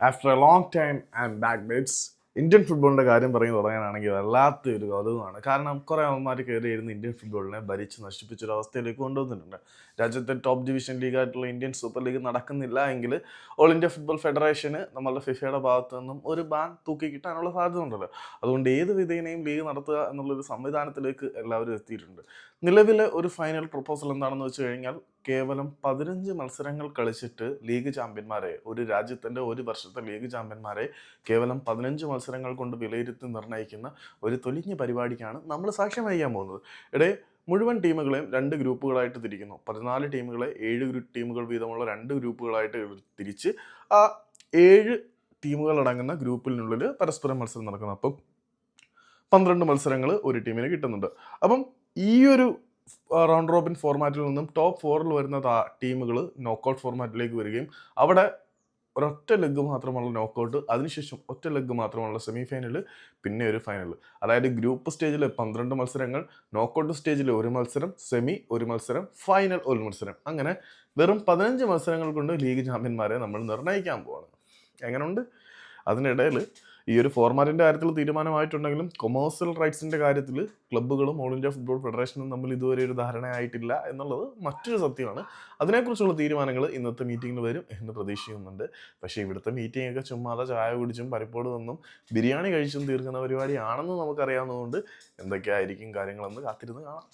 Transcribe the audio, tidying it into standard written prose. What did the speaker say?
After a long time and back bates Indian ഫുട്ബോളിൻ്റെ കാര്യം പറഞ്ഞു തുടങ്ങാനാണെങ്കിൽ വല്ലാത്തൊരു കൗതുകമാണ്. കാരണം കുറേ അവന്മാർ കയറിയിരുന്ന് ഇന്ത്യൻ ഫുട്ബോളിനെ ഭരിച്ച് നശിപ്പിച്ചൊരവസ്ഥയിലേക്ക് കൊണ്ടുവന്നിട്ടുണ്ട്. രാജ്യത്തെ ടോപ്പ് ഡിവിഷൻ ലീഗായിട്ടുള്ള ഇന്ത്യൻ സൂപ്പർ ലീഗ് നടക്കുന്നില്ല എങ്കിൽ ഓൾ ഇന്ത്യ ഫുട്ബോൾ ഫെഡറേഷന് നമ്മളുടെ ഫിഫയുടെ ഭാഗത്തു നിന്നും ഒരു ബാൻ തൂക്കി കിട്ടാനുള്ള സാധ്യത ഉണ്ടല്ലോ. അതുകൊണ്ട് ഏത് വിധേനയും ലീഗ് നടത്തുക എന്നുള്ളൊരു സംവിധാനത്തിലേക്ക് എല്ലാവരും എത്തിയിട്ടുണ്ട്. നിലവിലെ ഒരു ഫൈനൽ പ്രൊപ്പോസൽ എന്താണെന്ന് വെച്ച് കഴിഞ്ഞാൽ കേവലം 15 മത്സരങ്ങൾ കളിച്ചിട്ട് ലീഗ് ചാമ്പ്യന്മാരെ, ഒരു രാജ്യത്തിൻ്റെ ഒരു വർഷത്തെ ലീഗ് ചാമ്പ്യന്മാരെ കേവലം 15 മത്സരങ്ങൾ കൊണ്ട് വിലയിരുത്തി നിർണ്ണയിക്കുന്ന ഒരു തൊലിഞ്ഞ പരിപാടിക്കാണ് നമ്മൾ സാക്ഷ്യം വഹിക്കാൻ പോകുന്നത്. മുഴുവൻ ടീമുകളെയും 2 ഗ്രൂപ്പുകളായിട്ട് തിരിക്കുന്നു. 14 ടീമുകളെ 7 ടീമുകൾ വീതമുള്ള 2 ഗ്രൂപ്പുകളായിട്ട് തിരിച്ച് ആ 7 ടീമുകൾ അടങ്ങുന്ന ഗ്രൂപ്പിനുള്ളിൽ പരസ്പരം മത്സരം നടക്കുന്നു. അപ്പം 12 മത്സരങ്ങൾ ഒരു ടീമിന് കിട്ടുന്നുണ്ട്. അപ്പം ഈ ഒരു റൗണ്ട് റോബിൻ ഫോർമാറ്റിൽ നിന്നും ടോപ്പ് 4 വരുന്ന ടീമുകൾ നോക്കൗട്ട് ഫോർമാറ്റിലേക്ക് വരികയും അവിടെ ഒരൊറ്റ ലെഗ് മാത്രമുള്ള നോക്കൗട്ട്, അതിനുശേഷം ഒറ്റ ലെഗ് മാത്രമുള്ള സെമി ഫൈനൽ, പിന്നെ ഒരു ഫൈനൽ. അതായത് ഗ്രൂപ്പ് സ്റ്റേജിൽ 12 മത്സരങ്ങൾ, നോക്കൗട്ട് സ്റ്റേജിൽ 1 മത്സരം, സെമി 1 മത്സരം, ഫൈനൽ 1 മത്സരം. അങ്ങനെ വെറും 15 മത്സരങ്ങൾ കൊണ്ട് ലീഗ് ചാമ്പ്യന്മാരെ നമ്മൾ നിർണ്ണയിക്കാൻ പോവാണ്. എങ്ങനെയുണ്ട്? അതിനിടയിൽ ഈ ഒരു ഫോർമാറ്റിൻ്റെ കാര്യത്തിൽ തീരുമാനമായിട്ടുണ്ടെങ്കിലും കൊമേഴ്സ്യൽ റൈറ്റ്സിൻ്റെ കാര്യത്തിൽ ക്ലബ്ബുകളും ഓൾ ഇന്ത്യ ഫുട്ബോൾ ഫെഡറേഷനും തമ്മിൽ ഇതുവരെ ഒരു ധാരണയായിട്ടില്ല എന്നുള്ളത് മറ്റൊരു സത്യമാണ്. അതിനെക്കുറിച്ചുള്ള തീരുമാനങ്ങൾ ഇന്നത്തെ മീറ്റിങ്ങിൽ വരും എന്ന് പ്രതീക്ഷിക്കുന്നുണ്ട്. പക്ഷേ ഇവിടുത്തെ മീറ്റിംഗ് ഒക്കെ ചുമ്മാതെ ചായ കുടിച്ചും പരിപ്പോട് നിന്നും ബിരിയാണി കഴിച്ചും തീർക്കുന്ന പരിപാടിയാണെന്ന് നമുക്കറിയാവുന്നതുകൊണ്ട് എന്തൊക്കെയായിരിക്കും കാര്യങ്ങളെന്ന് കാത്തിരുന്ന് കാണാം.